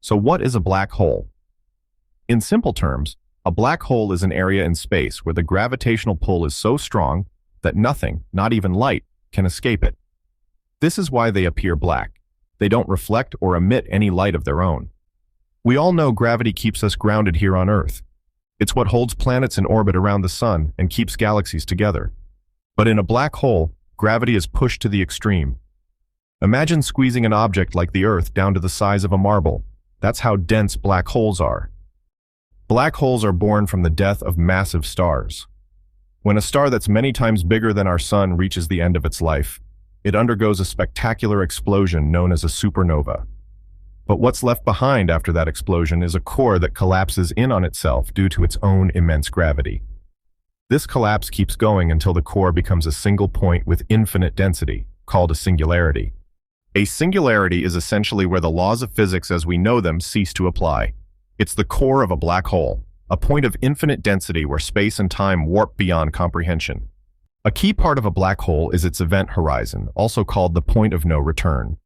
So what is a black hole? In simple terms, a black hole is an area in space where the gravitational pull is so strong that nothing, not even light, can escape it. This is why they appear black. They don't reflect or emit any light of their own. We all know gravity keeps us grounded here on Earth. It's what holds planets in orbit around the sun and keeps galaxies together. But in a black hole, gravity is pushed to the extreme. Imagine squeezing an object like the Earth down to the size of a marble. That's how dense black holes are. Black holes are born from the death of massive stars. When a star that's many times bigger than our sun reaches the end of its life, it undergoes a spectacular explosion known as a supernova. But what's left behind after that explosion is a core that collapses in on itself due to its own immense gravity. This collapse keeps going until the core becomes a single point with infinite density, called a singularity. A singularity is essentially where the laws of physics as we know them cease to apply. It's the core of a black hole, a point of infinite density where space and time warp beyond comprehension. A key part of a black hole is its event horizon, also called the point of no return.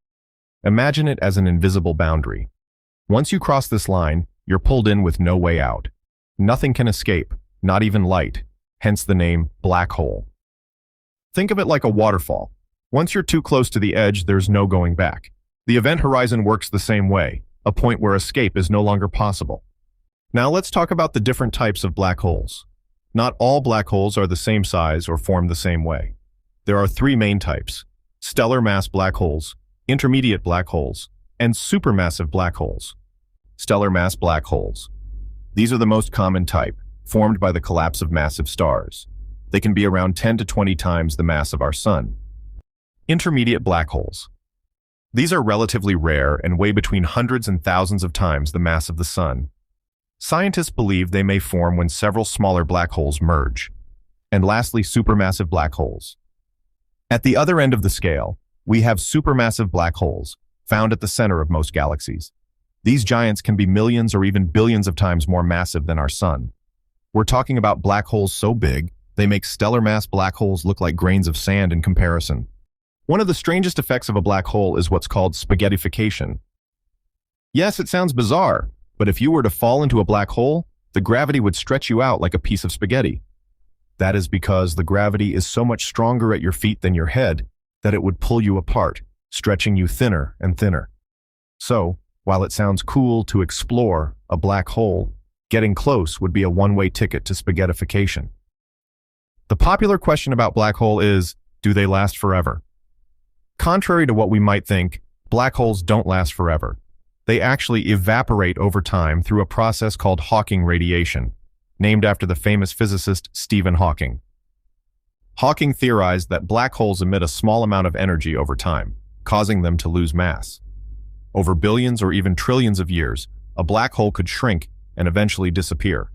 Imagine it as an invisible boundary. Once you cross this line, you're pulled in with no way out. Nothing can escape, not even light, hence the name black hole. Think of it like a waterfall. Once you're too close to the edge, there's no going back. The event horizon works the same way, a point where escape is no longer possible. Now let's talk about the different types of black holes. Not all black holes are the same size or form the same way. There are three main types: stellar mass black holes, intermediate black holes, and supermassive black holes. Stellar mass black holes. These are the most common type, formed by the collapse of massive stars. They can be around 10 to 20 times the mass of our sun. Intermediate black holes. These are relatively rare and weigh between hundreds and thousands of times the mass of the sun. Scientists believe they may form when several smaller black holes merge. And lastly, supermassive black holes. At the other end of the scale, we have supermassive black holes, found at the center of most galaxies. These giants can be millions or even billions of times more massive than our sun. We're talking about black holes so big, they make stellar mass black holes look like grains of sand in comparison. One of the strangest effects of a black hole is what's called spaghettification. Yes, it sounds bizarre, but if you were to fall into a black hole, the gravity would stretch you out like a piece of spaghetti. That is because the gravity is so much stronger at your feet than your head that it would pull you apart, stretching you thinner and thinner. So, while it sounds cool to explore a black hole, getting close would be a one-way ticket to spaghettification. The popular question about black hole is, do they last forever? Contrary to what we might think, black holes don't last forever. They actually evaporate over time through a process called Hawking radiation, named after the famous physicist Stephen Hawking. Hawking theorized that black holes emit a small amount of energy over time, causing them to lose mass. Over billions or even trillions of years, a black hole could shrink and eventually disappear.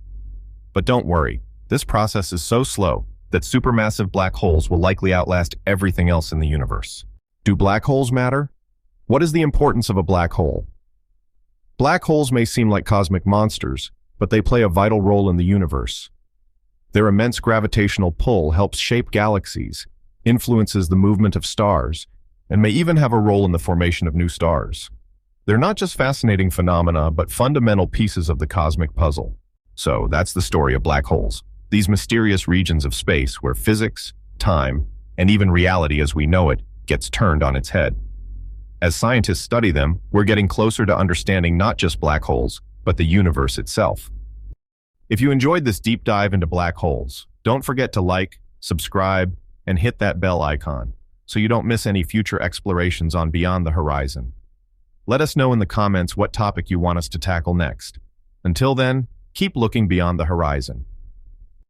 But don't worry, this process is so slow that supermassive black holes will likely outlast everything else in the universe. Do black holes matter? What is the importance of a black hole? Black holes may seem like cosmic monsters, but they play a vital role in the universe. Their immense gravitational pull helps shape galaxies, influences the movement of stars, and may even have a role in the formation of new stars. They're not just fascinating phenomena, but fundamental pieces of the cosmic puzzle. So that's the story of black holes, these mysterious regions of space where physics, time, and even reality as we know it gets turned on its head. As scientists study them, we're getting closer to understanding not just black holes, but the universe itself. If you enjoyed this deep dive into black holes, don't forget to like, subscribe, and hit that bell icon so you don't miss any future explorations on Beyond the Horizon. Let us know in the comments what topic you want us to tackle next. Until then, keep looking beyond the horizon.